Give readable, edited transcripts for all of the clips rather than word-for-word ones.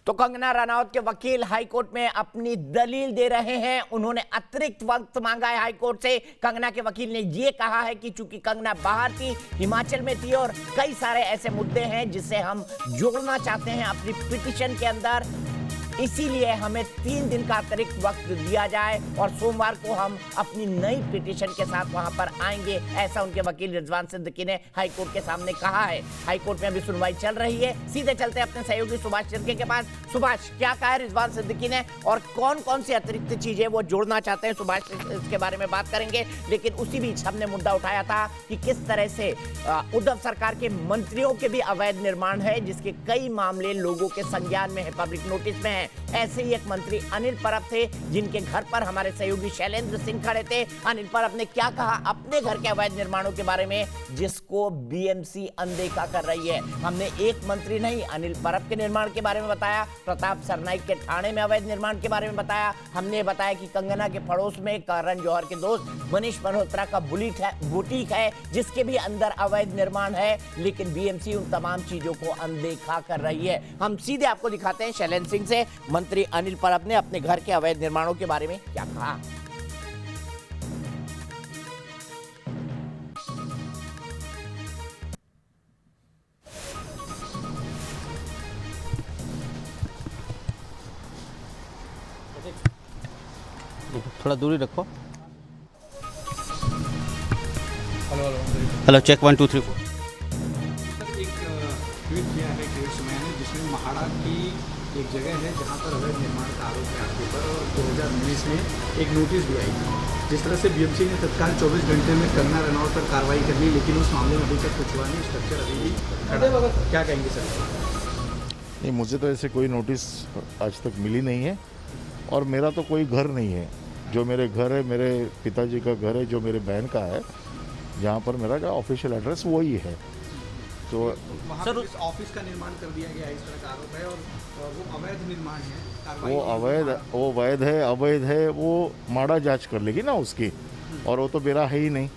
तो कंगना रनौत के वकील हाईकोर्ट में अपनी दलील दे रहे हैं। उन्होंने अतिरिक्त वक्त मांगा है हाईकोर्ट से। कंगना के वकील ने यह कहा है कि चूंकि कंगना बाहर थी, हिमाचल में थी और कई सारे ऐसे मुद्दे हैं जिसे हम जोड़ना चाहते हैं अपनी पिटीशन के अंदर, इसीलिए हमें 3 दिन का अतिरिक्त वक्त दिया जाए और सोमवार को हम अपनी नई पिटीशन के साथ वहां पर आएंगे, ऐसा उनके वकील रिजवान सिद्दीकी ने हाईकोर्ट के सामने कहा है। हाईकोर्ट में अभी सुनवाई चल रही है। सीधे चलते हैं अपने सहयोगी सुभाष चिरके के पास। सुभाष, क्या कहा है रिजवान सिद्दीकी ने और कौन कौन सी अतिरिक्त चीजें वो जोड़ना चाहते हैं? सुभाष, इसके बारे में बात करेंगे, लेकिन उसी बीच हमने मुद्दा उठाया था कि किस तरह से उद्धव सरकार के मंत्रियों के भी अवैध निर्माण है, जिसके कई मामले लोगों के संज्ञान में है, पब्लिक नोटिस में है। ऐसे ही एक मंत्री अनिल परब थे, जिनके घर पर हमारे सहयोगी शैलेंद्र सिंह खड़े थे। अनिल परब ने क्या कहा अपने घर के अवैध निर्माणों के बारे में, जिसको बीएमसी अनदेखा कर रही है? हमने एक मंत्री नहीं, अनिल परब के निर्माण के बारे में बताया, प्रताप सरनाइक के ठाणे में अवैध निर्माण के बारे में बताया, हमने बताया कि कंगना के पड़ोस में करण जौहर के दोस्त मनीष मल्होत्रा का बुटीक है जिसके भी अंदर अवैध निर्माण है, लेकिन बीएमसी उन तमाम चीजों को अनदेखा कर रही है। हम सीधे आपको दिखाते हैं शैलेंद्र सिंह से। मंत्री अनिल परब ने अपने घर के अवैध निर्माणों के बारे में क्या कहा? थोड़ा दूरी रखो। Hello check 1 2 3 4। एक ट्वीट किया है केवल मैंने, जिसमें महाड़ा की एक जगह है जहां पर अवैध निर्माण का आरोप है आपके ऊपर, और 2019 में एक नोटिस भी आई थी। जिस तरह से बीएमसी ने तत्काल 24 घंटे में कंगना रनौत पर कार्रवाई कर ली, लेकिन उस मामले में अभी तक कुछ हुआ नहीं, स्ट्रक्चर अभी भी खड़ा। क्या कहेंगे सर? नहीं, मुझे तो ऐसे कोई नोटिस आज तक मिली नहीं है, और मेरा तो कोई घर नहीं है। जो मेरे घर है, मेरे पिताजी का घर है, जो मेरे बहन का है, जहाँ पर मेरा का ऑफिशियल एड्रेस वही है। तो वहाँ पर इस ऑफिस का निर्माण कर दिया गया है, इस तरह का आरोप है, और वो अवैध निर्माण है। वो वैध है अवैध है, वो माड़ा जांच कर लेगी ना उसकी, और वो तो मेरा है ही नहीं।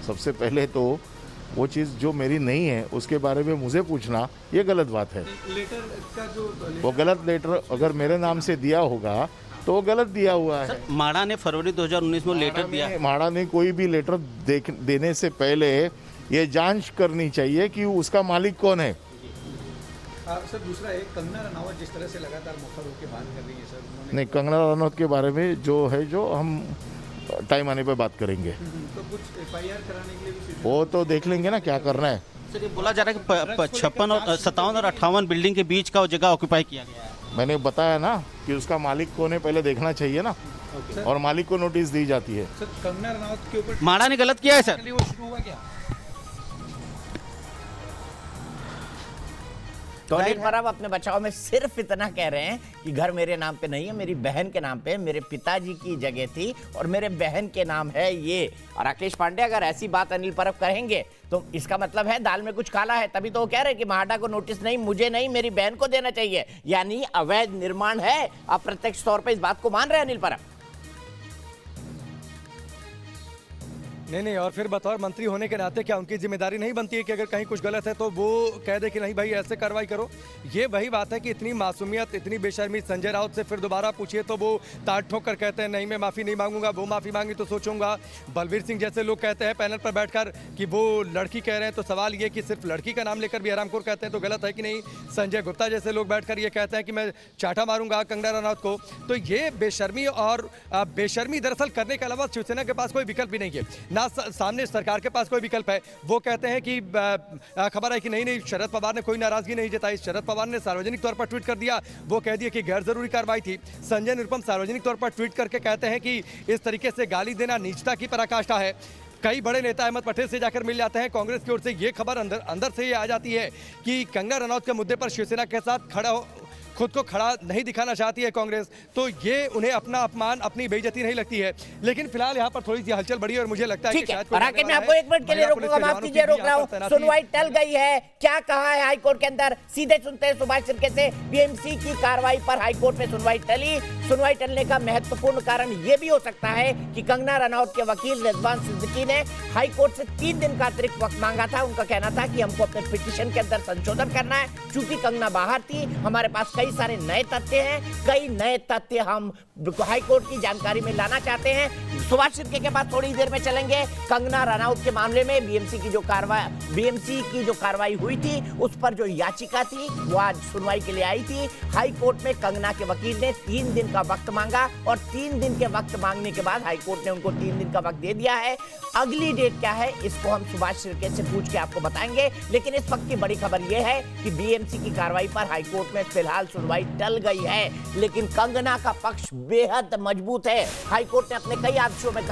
सबसे पहले तो वो चीज़ जो मेरी नहीं है उसके बारे में मुझे पूछना, ये गलत बात है। लेटर का जो वो गलत लेटर अगर मेरे नाम से दिया होगा तो वो गलत दिया हुआ है। माड़ा ने फरवरी 2019 में लेटर दिया। माड़ा ने कोई भी लेटर देने से पहले ये जांच करनी चाहिए कि उसका मालिक कौन है। सर दूसरा एक कंगना रनौत जिस तरह से लगातार मुखर होकर बात कर रही है सर, नहीं, कंगना रनौत के बारे में जो है, जो हम टाइम आने पे बात करेंगे। तो कुछ FIR कराने के लिए भी वो तो देख लेंगे ना क्या करना है। सर ये बोला जा रहा है कि 56 और 57 और 58 बिल्डिंग के बीच का वो जगह ऑक्यूपाई किया गया है। मैंने बताया ना कि उसका मालिक कौन है, पहले देखना चाहिए ना, और मालिक को नोटिस दी जाती है। सर कंगना रनौत के ऊपर माड़ा ने गलत किया है सर। वो शुरू हुआ क्या? तो अनिल परब अपने बचाव में सिर्फ इतना कह रहे हैं कि घर मेरे नाम पे नहीं है, मेरी बहन के नाम पे, मेरे पिताजी की जगह थी और मेरे बहन के नाम है ये। और राकेश पांडे अगर ऐसी बात अनिल परब कहेंगे तो इसका मतलब है दाल में कुछ काला है, तभी तो वो कह रहे हैं कि महाड़ा को नोटिस नहीं, मुझे नहीं, मेरी बहन को देना चाहिए, यानी अवैध निर्माण है। आप प्रत्यक्ष तौर पर इस बात को मान रहे हैं अनिल परब? नहीं, और फिर बतौर मंत्री होने के नाते क्या उनकी जिम्मेदारी नहीं बनती है कि अगर कहीं कुछ गलत है तो वो कह दे कि नहीं भाई ऐसे कार्रवाई करो? ये वही बात है कि इतनी मासूमियत, इतनी बेशर्मी संजय राउत से फिर दोबारा पूछिए तो वो ताट ठोक कर कहते हैं नहीं मैं माफ़ी नहीं मांगूंगा, वो माफ़ी मांगी तो सोचूंगा। बलबीर सिंह जैसे लोग कहते हैं पैनल पर बैठकर कि वो लड़की कह रहे हैं, तो सवाल ये कि सिर्फ लड़की का नाम लेकर भी हरामखोर कहते हैं तो गलत है कि नहीं? संजय गुप्ता जैसे लोग बैठकर ये कहते हैं कि मैं चाटा मारूंगा कंगना रनौत को। तो ये बेशर्मी और बेशर्मी दरअसल करने के अलावा शिवसेना के पास कोई विकल्प भी नहीं है, ना सामने सरकार के पास कोई विकल्प है। वो कहते हैं कि खबर है कि नहीं शरद पवार ने कोई नाराजगी नहीं जताई, शरद पवार ने सार्वजनिक तौर पर ट्वीट कर दिया, वो कह दिया कि गैर जरूरी कार्रवाई थी। संजय निरुपम सार्वजनिक तौर पर ट्वीट करके कहते हैं कि इस तरीके से गाली देना नीचता की पराकाष्ठा है। कई बड़े नेता अहमद पटेल से जाकर मिल जाते हैं, कांग्रेस की ओर से ये खबर अंदर से ये आ जाती है कि कंगना रनौत के मुद्दे पर शिवसेना के साथ खुद को खड़ा नहीं दिखाना चाहती है कांग्रेस, तो ये उन्हें अपना अपमान, अपनी बेइज्जती नहीं लगती है। लेकिन फिलहाल यहाँ पर थोड़ी सी हलचल बढ़ी और मुझे लगता है कि शायद राकेश, मैं आपको 1 मिनट के लिए रोकूंगा, माफ कीजिए रोक रहा हूँ। सुनवाई टल गई है, क्या कहा है हाईकोर्ट के अंदर? सीधे सुनते हैं सुभाष चिरके से। बीएमसी की कार्रवाई पर हाईकोर्ट में सुनवाई टली। सुनवाई टलने का महत्वपूर्ण कारण यह भी हो सकता है कि कंगना रनौत के वकील रिजवान सिद्दीकी ने हाईकोर्ट से 3 दिन का अतिरिक्त वक्त मांगा था। उनका कहना था कि हमको अपने पिटीशन के अंदर संशोधन करना है, चूंकि कंगना बाहर थी, हमारे पास कई कई सारे नए तथ्य हैं, कई नए तथ्य हम हाईकोर्ट की जानकारी में लाना चाहते हैं। सुभाष शिर्के के पास थोड़ी देर में चलेंगे। कंगना रनौत के मामले में बीएमसी की जो कार्रवाई हुई थी, उस पर जो याचिका थी वो आज सुनवाई के लिए आई थी। हाई कोर्ट में कंगना के वकील ने 3 दिन का वक्त मांगा और 3 दिन के वक्त मांगने के बाद हाई कोर्ट ने उनको 3 दिन का वक्त दे दिया है। अगली डेट क्या है इसको हम सुभाष शिर्के से पूछ के आपको बताएंगे, लेकिन इस वक्त की बड़ी खबर यह है कि बीएमसी की कार्रवाई पर हाई कोर्ट में फिलहाल सुनवाई टल गई है, लेकिन कंगना का पक्ष बेहद मजबूत है। हाई कोर्ट ने अपने कई आदेशों में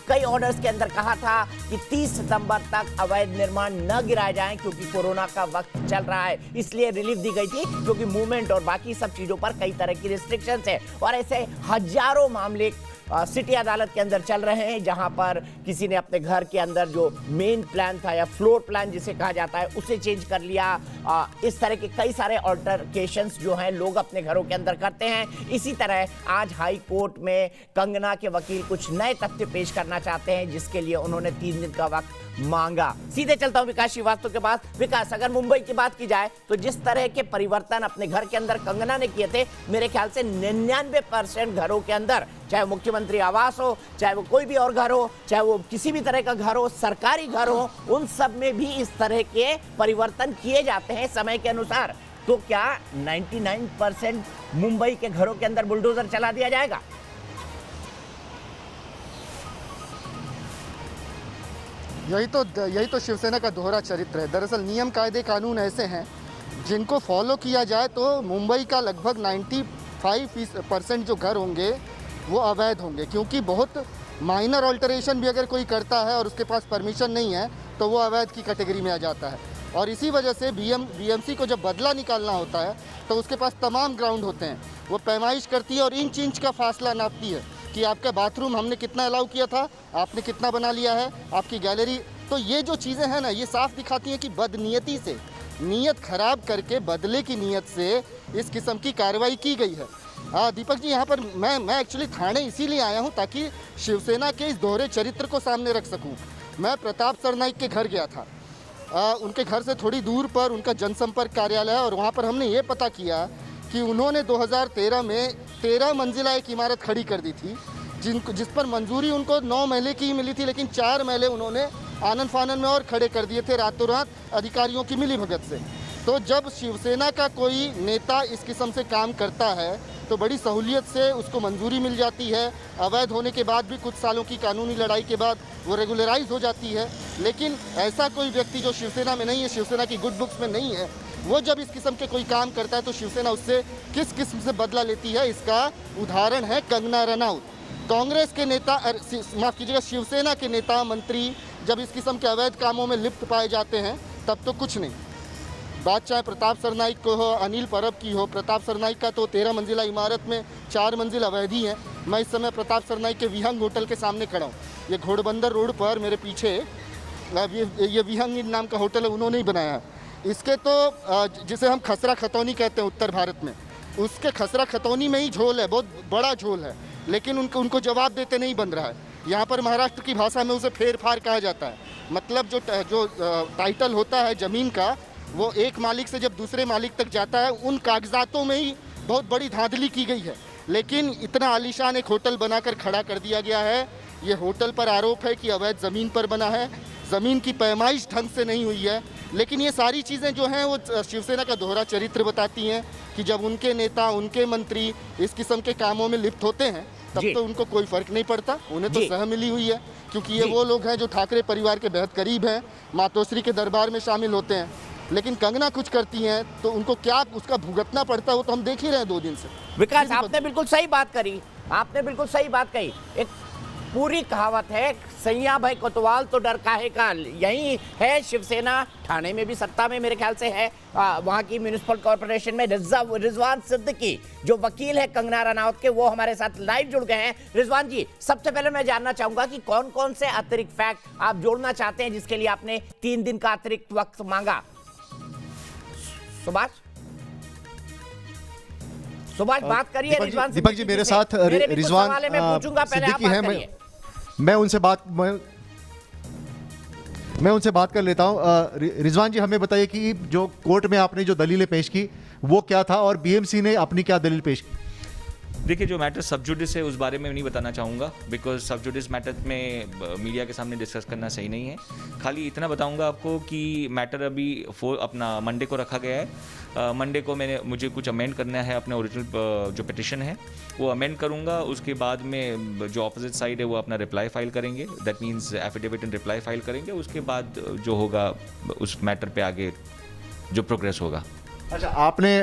कई ऑर्डर्स के अंदर कहा था कि 30 सितंबर तक अवैध निर्माण न गिराए जाएं, क्योंकि कोरोना का वक्त चल रहा है, इसलिए रिलीफ दी गई थी, क्योंकि मूवमेंट और बाकी सब चीजों पर कई तरह की रिस्ट्रिक्शंस है। और ऐसे हजारों मामले सिटी अदालत के अंदर चल रहे हैं, जहां पर किसी ने अपने घर के अंदर जो मेन प्लान था या फ्लोर प्लान जिसे कहा जाता है उसे चेंज कर लिया। इस तरह के कई सारे ऑल्टरकेशंस जो हैं लोग अपने घरों के अंदर करते हैं। इसी तरह आज हाई कोर्ट में कंगना के वकील कुछ नए तथ्य पेश करना चाहते हैं, जिसके लिए उन्होंने 3 दिन का वक्त मांगा। सीधे चलता हूं विकास श्रीवास्तव के पास। विकास, अगर मुंबई की बात की जाए तो जिस तरह के परिवर्तन अपने घर के अंदर कंगना ने किए थे, मेरे ख्याल से 99% घरों के अंदर, चाहे मुख्यमंत्री आवास हो, चाहे वो कोई भी और घर हो, चाहे वो किसी भी तरह का घर हो, सरकारी घर हो, उन सब में भी इस तरह के परिवर्तन किए जाते हैं समय के अनुसार। तो क्या 99% मुंबई के घरों के अंदर बुलडोजर चला दिया जाएगा? यही तो शिवसेना का दोहरा चरित्र है। दरअसल नियम कायदे कानून ऐसे हैं जिनको फॉलो किया जाए तो मुंबई का लगभग 95% जो घर होंगे वो अवैध होंगे, क्योंकि बहुत माइनर ऑल्टरेशन भी अगर कोई करता है और उसके पास परमिशन नहीं है तो वो अवैध की कैटेगरी में आ जाता है। और इसी वजह से बीएमसी को जब बदला निकालना होता है तो उसके पास तमाम ग्राउंड होते हैं। वो पैमाइश करती है और इंच का फासला नापती है कि आपका बाथरूम हमने कितना अलाउ किया था, आपने कितना बना लिया है, आपकी गैलरी। तो ये जो चीज़ें हैं ना, ये साफ दिखाती हैं कि बदनीयती से, नीयत खराब करके बदले की नीयत से इस किस्म की कार्रवाई की गई है। दीपक जी, यहाँ पर मैं एक्चुअली थाने इसीलिए आया हूँ ताकि शिवसेना के इस दोहरे चरित्र को सामने रख सकूँ। मैं प्रताप सरनाइक के घर गया था। उनके घर से थोड़ी दूर पर उनका जनसंपर्क कार्यालय है और वहाँ पर हमने ये पता किया कि उन्होंने 2013 में 13 मंजिला एक इमारत खड़ी कर दी थी, जिस पर मंजूरी उनको 9 महले की ही मिली थी, लेकिन 4 महले उन्होंने आनन फानन में और खड़े कर दिए थे रातों रात अधिकारियों की मिलीभगत से। तो जब शिवसेना का कोई नेता इस किस्म से काम करता है तो बड़ी सहूलियत से उसको मंजूरी मिल जाती है। अवैध होने के बाद भी कुछ सालों की कानूनी लड़ाई के बाद वो रेगुलराइज हो जाती है। लेकिन ऐसा कोई व्यक्ति जो शिवसेना में नहीं है, शिवसेना की गुड बुक्स में नहीं है, वो जब इस किस्म के कोई काम करता है तो शिवसेना उससे किस किस्म से बदला लेती है, इसका उदाहरण है कंगना रनौत। कांग्रेस के नेता, माफ़ कीजिएगा, शिवसेना के नेता मंत्री जब इस किस्म के अवैध कामों में लिप्त पाए जाते हैं तब तो कुछ नहीं। बात चाहे प्रताप सरनाइक को हो, अनिल परब की हो। प्रताप सरनाइक का तो 13 मंजिला इमारत में 4 मंजिल अवैध ही है। मैं इस समय प्रताप सरनाइक के विहंग होटल के सामने खड़ा हूँ। ये घोड़बंदर रोड पर मेरे पीछे ये विहंग नाम का होटल है, उन्होंने ही बनाया है। इसके तो जिसे हम खसरा खतौनी कहते हैं उत्तर भारत में, उसके खसरा खतौनी में ही झोल है, बहुत बड़ा झोल है, लेकिन उनको जवाब देते नहीं बन रहा है। यहाँ पर महाराष्ट्र की भाषा में उसे फेर फार कहा जाता है। मतलब जो टाइटल होता है ज़मीन का, वो एक मालिक से जब दूसरे मालिक तक जाता है, उन कागजातों में ही बहुत बड़ी धांधली की गई है। लेकिन इतना आलीशान एक होटल बनाकर खड़ा कर दिया गया है। ये होटल पर आरोप है कि अवैध ज़मीन पर बना है, ज़मीन की पैमाइश ढंग से नहीं हुई है। लेकिन ये सारी चीज़ें जो हैं वो शिवसेना का दोहरा चरित्र बताती हैं कि जब उनके नेता, उनके मंत्री इस किस्म के कामों में लिप्त होते हैं तब तो उनको कोई फ़र्क नहीं पड़ता, उन्हें तो सह मिली हुई है, क्योंकि ये वो लोग हैं जो ठाकरे परिवार के बेहद करीब हैं, मातोश्री के दरबार में शामिल होते हैं। लेकिन कंगना कुछ करती हैं तो उनको क्या उसका भुगतना पड़ता है, वो तो हम देख ही रहे हैं 2 दिन से। विकास, आपने बिल्कुल सही बात करी, आपने बिल्कुल सही बात कही। एक पूरी कहावत है, सैया भाई कोतवाल तो डर काहे का। यही है शिवसेना, ठाणे में भी सत्ता में मेरे ख्याल से है, वहाँ की म्यूनिसिपल कॉर्पोरेशन में। रिजवान सिद्दीकी जो वकील है कंगना रनौत के, वो हमारे साथ लाइव जुड़ गए हैं। रिजवान जी, सबसे पहले मैं जानना चाहूंगा कि कौन कौन से अतिरिक्त फैक्ट आप जोड़ना चाहते हैं जिसके लिए आपने 3 दिन का अतिरिक्त वक्त मांगा। सुभाष बात करिए। रिजवान दीपक जी मेरे साथ रिजवान सिद्दीकी है। मैं उनसे बात कर लेता हूं। रिजवान जी, हमें बताइए कि जो कोर्ट में आपने जो दलीलें पेश की वो क्या था और बीएमसी ने अपनी क्या दलील पेश की? देखिए, जो मैटर सब जुडिस है उस बारे में नहीं बताना चाहूँगा, बिकॉज सब जुडिस मैटर में मीडिया के सामने डिस्कस करना सही नहीं है। खाली इतना बताऊँगा आपको कि मैटर अभी अपना मंडे को रखा गया है। मंडे को मुझे कुछ अमेंड करना है, अपने ओरिजिनल जो पिटिशन है वो अमेंड करूँगा। उसके बाद में जो अपोजिट साइड है वो अपना रिप्लाई फाइल करेंगे, that means affidavit and reply file करेंगे। उसके बाद जो होगा उस मैटर पे आगे जो प्रोग्रेस होगा। अच्छा, आपने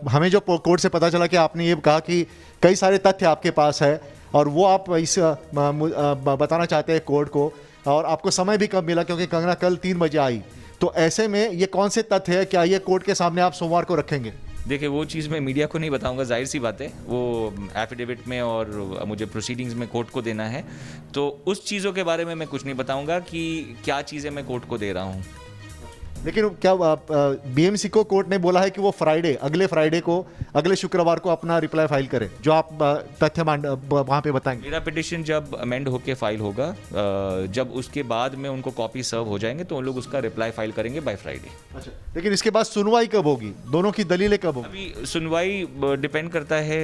हमें जो कोर्ट से पता चला कि आपने ये कहा कि कई सारे तथ्य आपके पास है और वो आप इस बताना चाहते हैं कोर्ट को, और आपको समय भी कम मिला क्योंकि कंगना कल 3 बजे आई, तो ऐसे में ये कौन से तथ्य है, क्या ये कोर्ट के सामने आप सोमवार को रखेंगे? देखिए, वो चीज़ मैं मीडिया को नहीं बताऊंगा, जाहिर सी बात है, वो एफिडेविट में और मुझे प्रोसीडिंग्स में कोर्ट को देना है, तो उस चीज़ों के बारे में मैं कुछ नहीं बताऊंगा कि क्या चीज़ें मैं कोर्ट को दे रहा हूँ। लेकिन क्या बीएमसी को कोर्ट ने बोला है कि वो अगले फ्राइडे को, अगले शुक्रवार को अपना रिप्लाई फाइल करे, जो आप तथ्य वहाँ पे बताएंगे? मेरा पिटिशन जब अमेंड होके फाइल होगा, जब उसके बाद में उनको कॉपी सर्व हो जाएंगे तो उन लोग उसका रिप्लाई फाइल करेंगे बाय फ्राइडे। अच्छा, लेकिन इसके बाद सुनवाई कब होगी? दोनों की दलीलें कब होगी? अभी सुनवाई डिपेंड करता है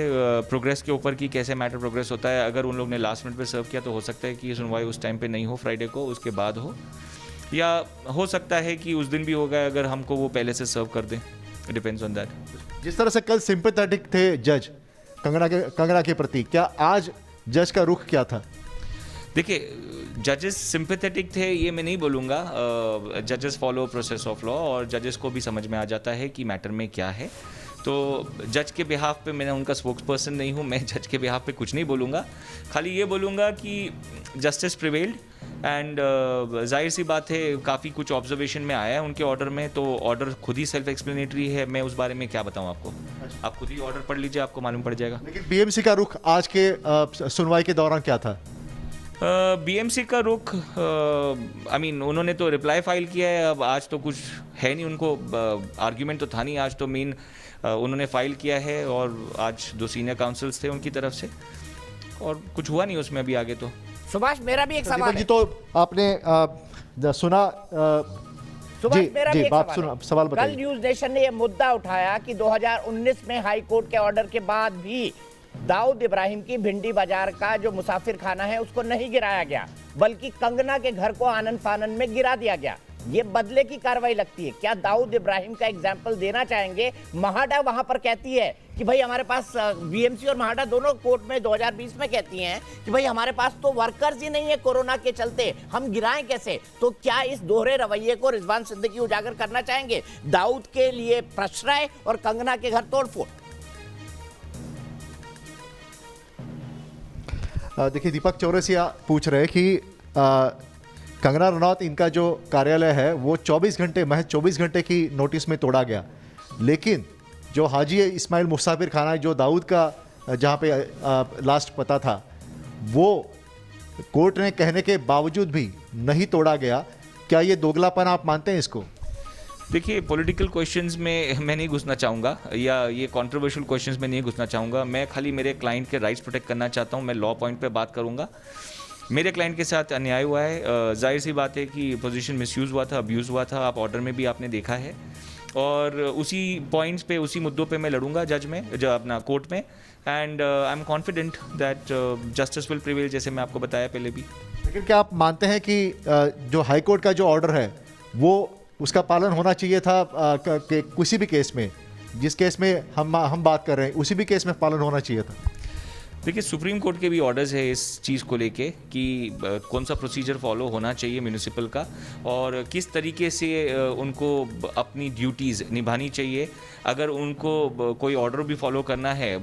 प्रोग्रेस के ऊपर कि कैसे मैटर प्रोग्रेस होता है। अगर उन लोग ने लास्ट मिनट पे सर्व किया तो हो सकता है कि सुनवाई उस टाइम पे नहीं हो, फ्राइडे को, उसके बाद हो, या हो सकता है कि उस दिन भी होगा अगर हमको वो पहले से सर्व कर दें। Depends on that. जिस तरह से कल सिंपैथेटिक थे जज कंगना के प्रति, क्या आज जज का रुख क्या था? देखिए, जजेस सिंपैथेटिक थे ये मैं नहीं बोलूँगा। जजेस फॉलो प्रोसेस ऑफ लॉ और जजेस को भी समझ में आ जाता है कि मैटर में क्या है। तो जज के बिहाफ पे मैं उनका स्पोक्स पर्सन नहीं हूँ, मैं जज के बिहाफ पे कुछ नहीं बोलूँगा। खाली ये बोलूँगा कि जस्टिस प्रिवेल्ड एंड जाहिर सी बात है काफ़ी कुछ ऑब्जर्वेशन में आया है उनके ऑर्डर में, तो ऑर्डर खुद ही सेल्फ एक्सप्लेनेटरी है। मैं उस बारे में क्या बताऊँ आपको? आप खुद ही ऑर्डर पढ़ लीजिए, आपको मालूम पड़ जाएगा। लेकिन बीएमसी का रुख आज के सुनवाई के दौरान क्या था? बीएमसी का रुख, उन्होंने तो रिप्लाई फाइल किया है, अब आज तो कुछ है नहीं, उनको आर्ग्यूमेंट तो था नहीं आज, तो मेन उन्होंने फाइल किया है और आज 2 सीनियर काउंसिल्स थे उनकी तरफ से, और कुछ हुआ नहीं उसमें अभी आगे। तो सुभाष, मेरा भी एक सवाल है। तो आपने सुना सुभाष, मेरा भी एक सवाल बताइए। कल न्यूज नेशन ने यह मुद्दा उठाया कि 2019 में हाई कोर्ट के ऑर्डर के बाद भी दाऊद इब्राहिम की भिंडी बाजार का जो मुसाफिर खाना है उसको नहीं गिराया गया, बल्कि कंगना के घर को आनन फानन में गिरा दिया गया। ये बदले की कार्रवाई लगती है। क्या दाऊद इब्राहिम का एग्जाम्पल देना चाहेंगे? महाडा वहां पर कहती है कि भाई हमारे पास, बीएमसी और महाडा दोनों कोर्ट में 2020 में कहती हैं कि भाई हमारे पास तो वर्कर्स ही नहीं है कोरोना के चलते, हम गिराएं कैसे? तो क्या इस दोहरे रवैये को रिजवान सिद्दीकी उजागर करना चाहेंगे? दाऊद के लिए प्रश्रय और कंगना के घर तोड़फोड़। देखिए, दीपक चौरसिया पूछ रहे कि कंगना रनौत, इनका जो कार्यालय है वो महज 24 घंटे की नोटिस में तोड़ा गया, लेकिन जो हाजी इस्माइल मुसाफिर खाना जो दाऊद का जहाँ पे लास्ट पता था, वो कोर्ट ने कहने के बावजूद भी नहीं तोड़ा गया। क्या ये दोगलापन आप मानते हैं इसको? देखिए, पॉलिटिकल क्वेश्चंस में मैं नहीं घुसना चाहूँगा, या ये कंट्रोवर्शियल क्वेश्चंस में नहीं घुसना चाहूँगा। मैं खाली मेरे क्लाइंट के राइट्स प्रोटेक्ट करना चाहता हूँ। मैं लॉ पॉइंट पे बात करूँगा। मेरे क्लाइंट के साथ अन्याय हुआ है, जाहिर सी बात है कि पोजीशन मिसयूज़ हुआ था, अब्यूज़ हुआ था, आप ऑर्डर में भी आपने देखा है, और उसी पॉइंट्स पे, उसी मुद्दों पे मैं लड़ूंगा अपना कोर्ट में, and I am confident that justice will prevail, जैसे मैं आपको बताया पहले भी। लेकिन क्या आप मानते हैं कि जो हाई कोर्ट का जो ऑर्डर है वो उसका पालन होना चाहिए था किसी भी केस में, जिस केस में हम बात कर रहे हैं उसी भी केस में पालन होना चाहिए था? देखिए, सुप्रीम कोर्ट के भी ऑर्डर्स है इस चीज़ को लेके कि कौन सा प्रोसीजर फॉलो होना चाहिए म्यूनिसिपल का, और किस तरीके से उनको अपनी ड्यूटीज़ निभानी चाहिए। अगर उनको कोई ऑर्डर भी फॉलो करना है,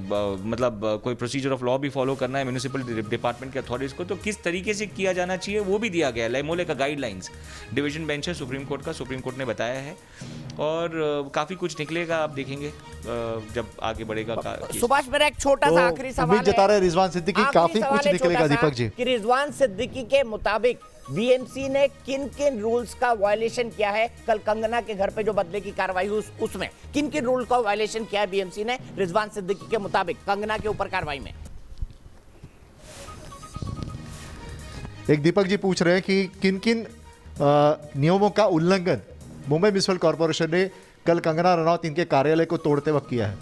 मतलब कोई प्रोसीजर ऑफ लॉ भी फॉलो करना है म्यूनिसिपल डिपार्टमेंट के अथॉरिटीज़ को, तो किस तरीके से किया जाना चाहिए वो भी दिया गया है। लेमोले का गाइडलाइंस, डिवीजन बेंच है सुप्रीम कोर्ट का, सुप्रीम कोर्ट ने बताया है, और काफ़ी कुछ निकलेगा, आप देखेंगे जब आगे बढ़ेगा। सुभाष, मेरा एक छोटा सा आखिरी सवाल है। रिजवान सिद्दीकी, काफी कुछ निकलेगा दीपक जी, कि रिजवान सिद्दीकी के मुताबिक बीएमसी ने किन किन रूल्स का वायलेशन किया है? कल कंगना के घर पे जो बदले की कार्रवाई हुई उसमें किन किन रूल का वायलेशन किया है बीएमसी ने रिजवान सिद्दीकी के मुताबिक कंगना के ऊपर कार्रवाई में? एक दीपक जी पूछ रहे हैं कि किन किन नियमों का उल्लंघन मुंबई म्युनिसिपल कॉर्पोरेशन ने कल कंगना रनौत इनके कार्यालय को तोड़ते वक्त किया है?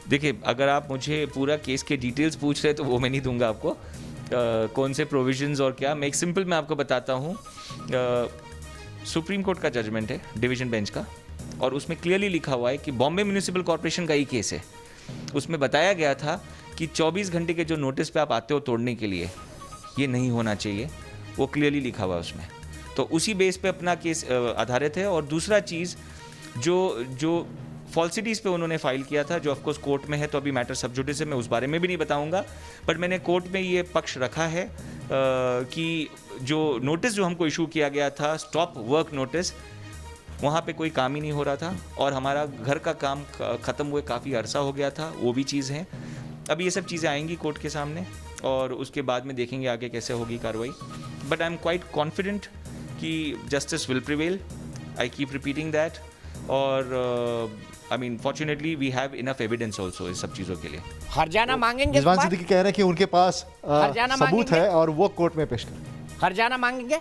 देखिए, अगर आप मुझे पूरा केस के डिटेल्स पूछ रहे हैं तो वो मैं नहीं दूंगा आपको, कौन से प्रोविजंस और क्या। मैं एक सिंपल मैं आपको बताता हूँ। सुप्रीम कोर्ट का जजमेंट है डिवीजन बेंच का, और उसमें क्लियरली लिखा हुआ है कि बॉम्बे म्यूनिसिपल कॉर्पोरेशन का ही केस है। उसमें बताया गया था कि 24 घंटे के जो नोटिस पे आप आते हो तोड़ने के लिए, ये नहीं होना चाहिए, वो क्लियरली लिखा हुआ है उसमें। तो उसी बेस पे अपना केस आधारित है। और दूसरा चीज़ जो फॉल्सिटीज़ पे उन्होंने फाइल किया था, जो ऑफकोर्स कोर्ट में है, तो अभी मैटर सब जुडिस है, मैं उस बारे में भी नहीं बताऊंगा, बट मैंने कोर्ट में ये पक्ष रखा है कि जो नोटिस जो हमको इशू किया गया था, स्टॉप वर्क नोटिस, वहाँ पे कोई काम ही नहीं हो रहा था और हमारा घर का काम ख़त्म हुए काफ़ी अरसा हो गया था, वो भी चीज़ है। अब ये सब चीज़ें आएंगी कोर्ट के सामने और उसके बाद में देखेंगे आगे कैसे होगी कार्रवाई। But I am quite confident कि justice will prevail, I keep repeating that. और I mean fortunately we have enough evidence also इस सब चीज़ों के लिए। हरजाना मांगेंगे इस रिजवान बार? सिद्दीकी कह रहे हैं कि उनके पास हरजाना सबूत मांगेंगे? है और वो कोर्ट में पेश करें। हरजाना मांगेंगे?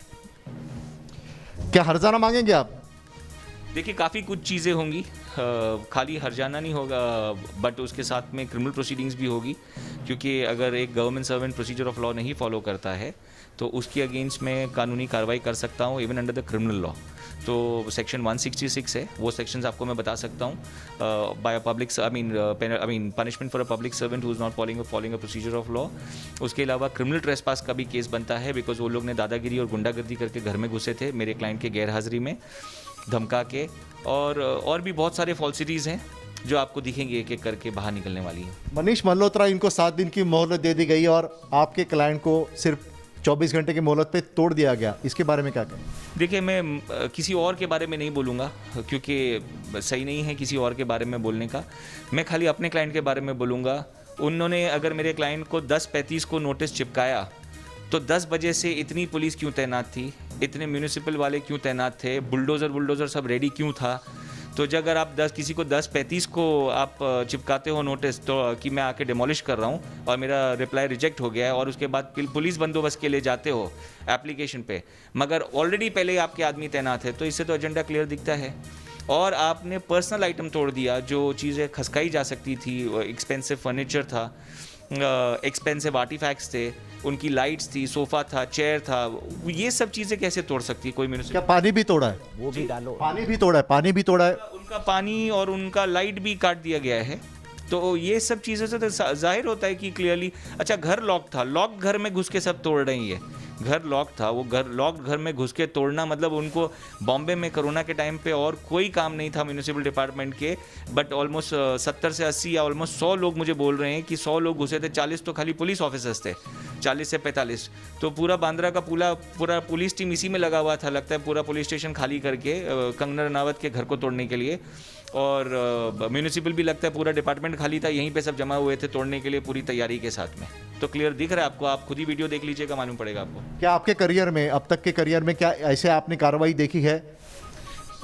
क्या हरजाना मांगेंगे आप? देखिए, काफ़ी कुछ चीज़ें होंगी, खाली हरजाना नहीं होगा, बट उसके साथ में क्रिमिनल प्रोसीडिंग्स भी होगी, क्योंकि अगर एक government servant procedure of law नहीं फॉलो करता है तो उसके अगेंस्ट में कानूनी कार्रवाई कर सकता हूँ, even under the criminal law. तो सेक्शन 166 है, वो सेक्शंस आपको मैं बता सकता हूँ। By a public I mean punishment for a public servant who is not following a procedure of law. उसके अलावा क्रिमिनल ट्रेसपास का भी केस बनता है, बिकॉज वो लोग ने दादागिरी और गुंडागर्दी करके घर में घुसे थे मेरे क्लाइंट के गैर हाजिरी में, धमका के, और भी बहुत सारे फॉल्सिटीज़ हैं जो आपको दिखेंगे एक एक करके बाहर निकलने वाली है। मनीष मल्होत्रा, इनको 7 दिन की मोहलत दे दी गई और आपके क्लाइंट को सिर्फ 24 घंटे की मोहलत पे तोड़ दिया गया, इसके बारे में क्या कहें? देखिए, मैं किसी और के बारे में नहीं बोलूँगा क्योंकि सही नहीं है किसी और के बारे में बोलने का। मैं खाली अपने क्लाइंट के बारे में बोलूँगा। उन्होंने अगर मेरे क्लाइंट को 10:35 को नोटिस चिपकाया तो 10 बजे से इतनी पुलिस क्यों तैनात थी, इतने म्यूनिसिपल वाले क्यों तैनात थे, बुलडोज़र सब रेडी क्यों था? तो जब अगर आप किसी को 10:35 को आप चिपकाते हो नोटिस तो कि मैं आके डिमोलिश कर रहा हूँ और मेरा रिप्लाई रिजेक्ट हो गया है, और उसके बाद पुलिस बंदोबस्त के लिए जाते हो एप्लीकेशन पे, मगर ऑलरेडी पहले ही आपके आदमी तैनात है, तो इससे तो एजेंडा क्लियर दिखता है। और आपने पर्सनल आइटम तोड़ दिया, जो चीज़ें खसकाई जा सकती थी, एक्सपेंसिव फर्नीचर था, एक्सपेंसिव आर्टिफैक्ट्स थे, उनकी लाइट्स थी, सोफा था, चेयर था, ये सब चीज़ें कैसे तोड़ सकती है कोई म्यूनिसिपल? क्या पानी भी तोड़ा है? वो भी डालो। पानी भी तोड़ा है। उनका पानी और उनका लाइट भी काट दिया गया है। तो ये सब चीज़ों से तो जाहिर होता है कि क्लियरली, अच्छा घर लॉक था, लॉक घर में घुस के सब तोड़ रही है। घर लॉक था, वो घर लॉक घर में घुस के तोड़ना मतलब उनको बॉम्बे में कोरोना के टाइम पे और कोई काम नहीं था म्यूनिसिपल डिपार्टमेंट के, बट ऑलमोस्ट 70 से 80 या ऑलमोस्ट 100 लोग मुझे बोल रहे हैं कि 100 लोग घुसे थे, 40 तो खाली पुलिस ऑफिसर्स थे, 40 से 45। तो पूरा बांद्रा का पूरा पुलिस टीम इसी में लगा हुआ था, लगता है पूरा पुलिस स्टेशन खाली करके कंगना रनावत के घर को तोड़ने के लिए। और म्यूनिसिपल भी लगता है पूरा डिपार्टमेंट खाली था, यहीं पे सब जमा हुए थे तोड़ने के लिए पूरी तैयारी के साथ में। तो क्लियर दिख रहा है आपको, आप खुद ही वीडियो देख लीजिएगा, मालूम पड़ेगा आपको। क्या आपके करियर में, अब तक के करियर में, क्या ऐसे आपने कार्रवाई देखी है?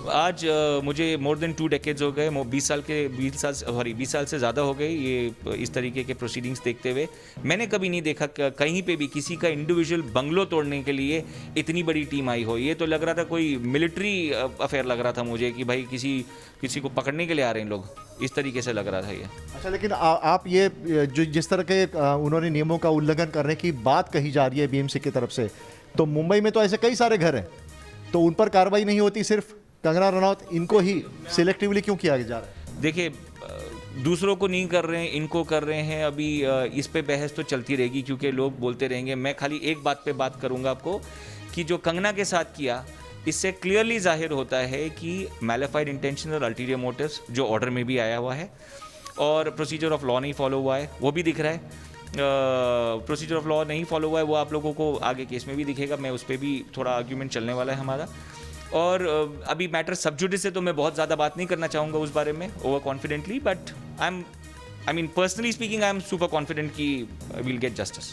आज मुझे मोर देन 2 डेकेड्स हो गए, 20 साल से ज़्यादा हो गए ये इस तरीके के प्रोसीडिंग्स देखते हुए। मैंने कभी नहीं देखा कहीं पे भी किसी का इंडिविजुअल बंगलो तोड़ने के लिए इतनी बड़ी टीम आई हो। ये तो लग रहा था कोई मिलिट्री अफेयर लग रहा था मुझे कि भाई किसी को पकड़ने के लिए आ रहे हैं लोग, इस तरीके से लग रहा था ये। अच्छा, लेकिन आप ये जो जिस तरह के उन्होंने नियमों का उल्लंघन करने की बात कही जा रही है बीएमसी की तरफ से, तो मुंबई में तो ऐसे कई सारे घर हैं, तो उन पर कार्रवाई नहीं होती, सिर्फ कंगना रनौत इनको ही सिलेक्टिवली क्यों किया जा रहा है? देखिए, दूसरों को नहीं कर रहे हैं, इनको कर रहे हैं। अभी इस पे बहस तो चलती रहेगी क्योंकि लोग बोलते रहेंगे। मैं खाली एक बात पे बात करूंगा आपको कि जो कंगना के साथ किया, इससे क्लियरली जाहिर होता है कि मैलिफाइड इंटेंशन और अल्टीरियर मोटिव्स जो ऑर्डर में भी आया हुआ है, और प्रोसीजर ऑफ लॉ नहीं फॉलो हुआ है, वो भी दिख रहा है। प्रोसीजर ऑफ लॉ नहीं फॉलो हुआ है, वो आप लोगों को आगे केस में भी दिखेगा। मैं उस पर भी थोड़ा आर्ग्यूमेंट चलने वाला है हमारा। और अभी मैटर सब जुडिस है, तो मैं बहुत ज़्यादा बात नहीं करना चाहूँगा उस बारे में over confidently, but I mean personally speaking I am super confident कि विल गेट जस्टिस।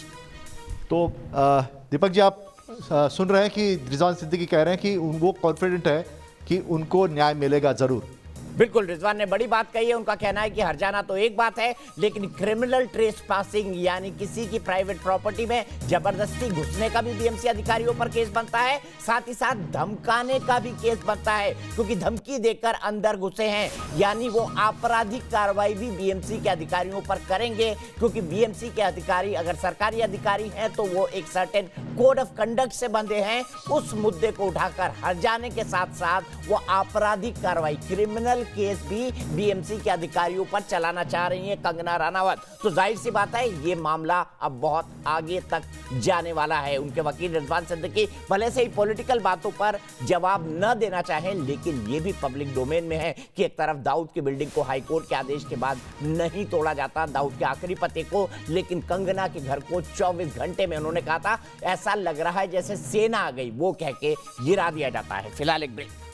तो दीपक जी, आप सुन रहे हैं कि रिजवान सिद्दीकी कह रहे हैं कि वो कॉन्फिडेंट है कि उनको न्याय मिलेगा ज़रूर। बिल्कुल, रिजवान ने बड़ी बात कही है। उनका कहना है कि हर्जाना तो एक बात है, लेकिन क्रिमिनल ट्रेस पासिंग यानी किसी की प्राइवेट प्रॉपर्टी में जबरदस्ती घुसने का भी बीएमसी अधिकारियों पर केस बनता है, साथ ही साथ धमकाने का भी केस बनता है, क्योंकि धमकी देकर अंदर घुसे हैं, यानी वो आपराधिक कार्रवाई भी बीएमसी के अधिकारियों पर करेंगे, क्योंकि बीएमसी के अधिकारी अगर सरकारी अधिकारी हैं तो वो एक सर्टेन कोड ऑफ कंडक्ट से बंधे हैं। उस मुद्दे को उठाकर हर्जाने के साथ साथ वो आपराधिक कार्रवाई, क्रिमिनल केस भी बीएमसी के अधिकारियों पर चलाना चाह रही है कंगना रनावत। तो जाहिर सी बात है ये मामला अब बहुत आगे तक जाने वाला है। उनके वकील रिजवान सिद्दीकी भले से ही पॉलिटिकल बातों पर जवाब न देना चाहें, लेकिन ये भी पब्लिक डोमेन में है कि एक तरफ दाऊद की बिल्डिंग को हाईकोर्ट के आदेश के बाद नहीं तोड़ा जाता, दाऊद के आखिरी पते को, लेकिन कंगना के घर को 24 घंटे में उन्होंने कहा था ऐसा लग रहा है जैसे सेना आ गई, वो कह के गिरा दिया जाता है। फिलहाल एक ब्रेक।